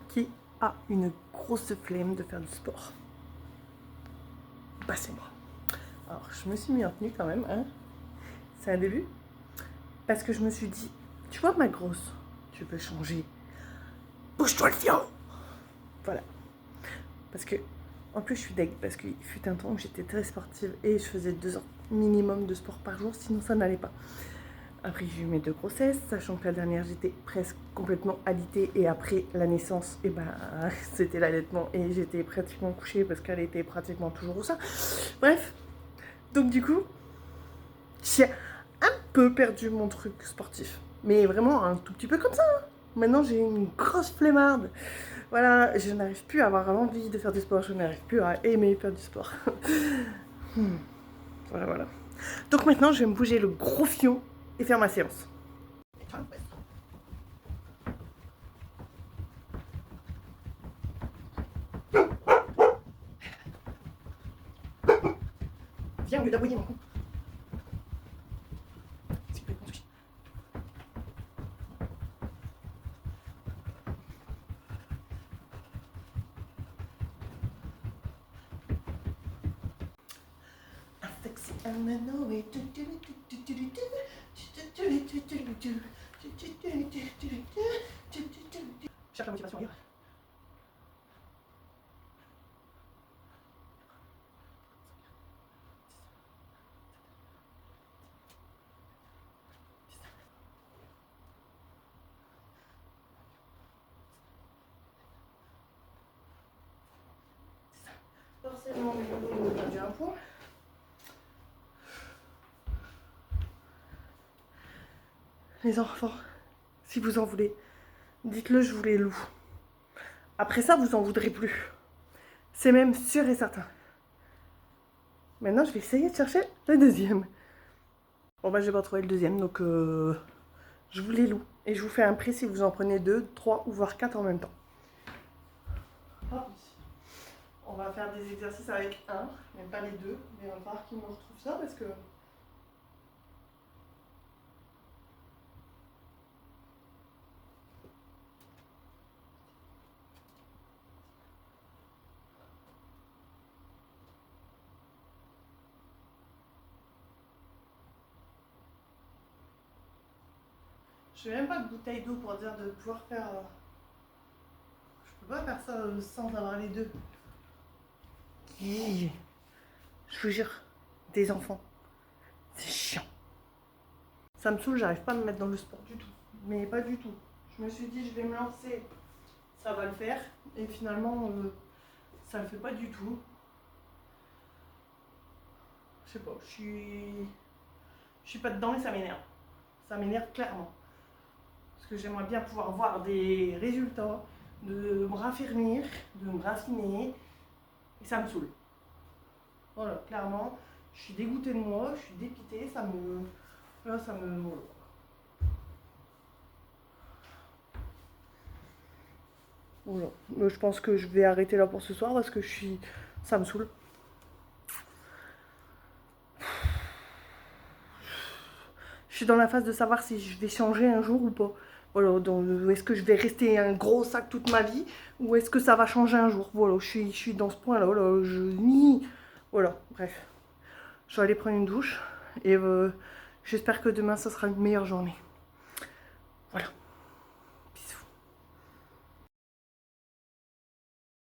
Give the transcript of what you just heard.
Qui a une grosse flemme de faire du sport? Bah c'est moi. Alors je me suis mis en tenue quand même, hein. C'est un début. Parce que je me suis dit, tu vois ma grosse, tu peux changer. Bouge-toi le fion. Voilà. Parce que, en plus je suis deg, parce qu'il fut un temps où j'étais très sportive et je faisais 2 heures minimum de sport par jour, sinon ça n'allait pas. Après j'ai eu mes 2 grossesses, sachant que la dernière j'étais presque complètement alitée et après la naissance, et ben c'était l'allaitement et j'étais pratiquement couchée parce qu'elle était pratiquement toujours au sein. Bref, donc du coup, j'ai un peu perdu mon truc sportif, mais vraiment un tout petit peu comme ça. Maintenant j'ai une grosse flemmarde. Voilà, je n'arrive plus à avoir envie de faire du sport, je n'arrive plus à aimer faire du sport. Voilà, voilà. Donc maintenant, je vais me bouger le gros fion et faire ma séance. Viens, au lieu d'aboyer mon cou. C'est complètement sushi. Sexy Amanoé. Cherche la motivation ailleurs. Forcément, on a perdu un point. Les enfants, si vous en voulez, dites-le, je vous les loue. Après ça, vous en voudrez plus. C'est même sûr et certain. Maintenant, je vais essayer de chercher le deuxième. Bon, bah, j'ai pas trouvé le deuxième, donc je vous les loue. Et je vous fais un prix si vous en prenez 2, 3 ou voire 4 en même temps. Hop. On va faire des exercices avec un, mais pas les deux. Mais il va falloir qu'il me retrouve ça parce que... Je n'ai même pas de bouteille d'eau pour dire de pouvoir faire... Je peux pas faire ça sans avoir les deux. Je vous jure, des enfants, c'est chiant. Ça me saoule, j'arrive pas à me mettre dans le sport du tout. Mais pas du tout. Je me suis dit, je vais me lancer, ça va le faire. Et finalement, ça le fait pas du tout. Je sais pas, je suis pas dedans et ça m'énerve. Ça m'énerve clairement. Parce que j'aimerais bien pouvoir voir des résultats, de me raffermir, de me raffiner. Et ça me saoule. Voilà, clairement, je suis dégoûtée de moi, je suis dépitée, ça me... Là, ça me... Voilà. Je pense que je vais arrêter là pour ce soir parce que ça me saoule. Je suis dans la phase de savoir si je vais changer un jour ou pas. Voilà, donc est-ce que je vais rester un gros sac toute ma vie ou est-ce que ça va changer un jour? Voilà, je suis dans ce point-là. Voilà, voilà, bref. Je vais aller prendre une douche et j'espère que demain, ça sera une meilleure journée. Voilà.